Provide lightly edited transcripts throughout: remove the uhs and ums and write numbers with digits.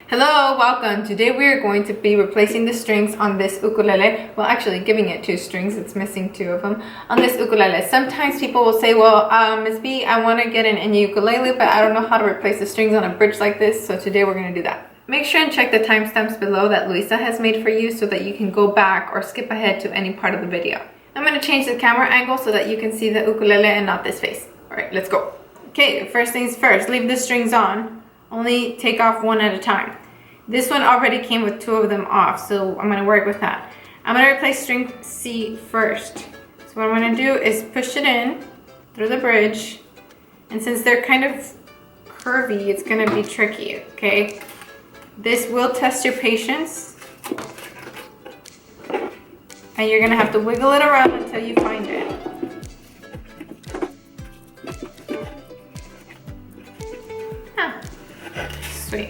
Hello, welcome. Today we are going to be replacing the strings on this ukulele. Well, actually giving it 2 strings. It's missing 2 of them on this ukulele. Sometimes people will say, well, Ms. B, I want to get an Enya ukulele, but I don't know how to replace the strings on a bridge like this. So today we're going to do that. Make sure and check the timestamps below that Luisa has made for you so that you can go back or skip ahead to any part of the video. I'm going to change the camera angle so that you can see the ukulele and not this face. All right, let's go. Okay, first things first, leave the strings on. Only take off 1 at a time. This one already came with 2 of them off, so I'm going to work with that. I'm going to replace string C first. So what I'm going to do is push it in through the bridge. And since they're kind of curvy, it's going to be tricky, okay? This will test your patience. And you're going to have to wiggle it around until you find it. Huh. Sweet.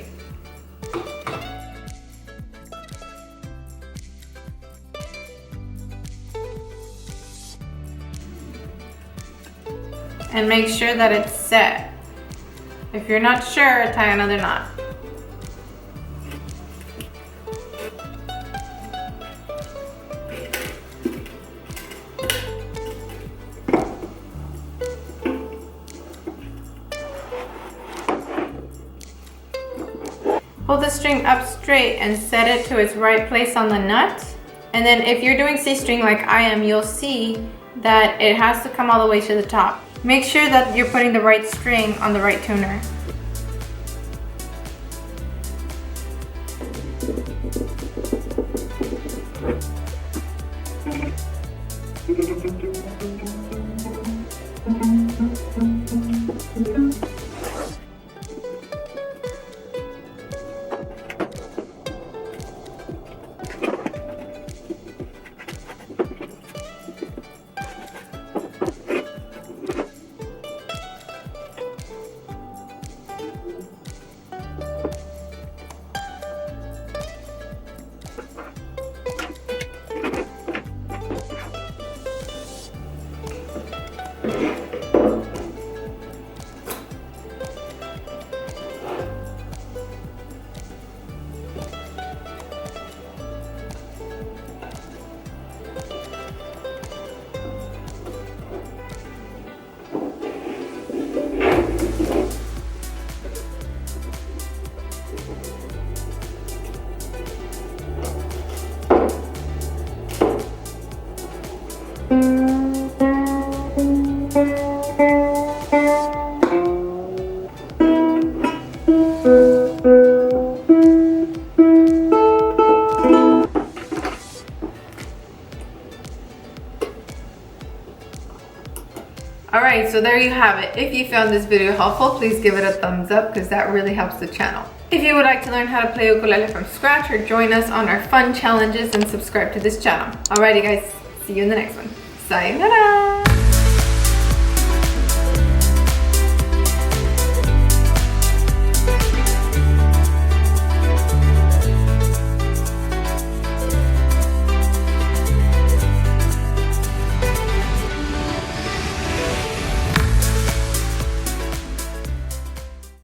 And make sure that it's set. If you're not sure, tie another knot. Pull the string up straight and set it to its right place on the nut. And then if you're doing C string like I am, you'll see that it has to come all the way to the top. Make sure that you're putting the right string on the right tuner. Alright, so there you have it. If you found this video helpful, please give it a thumbs up because that really helps the channel. If you would like to learn how to play ukulele from scratch or join us on our fun challenges, then subscribe to this channel. Alrighty guys, see you in the next one. Sayonara!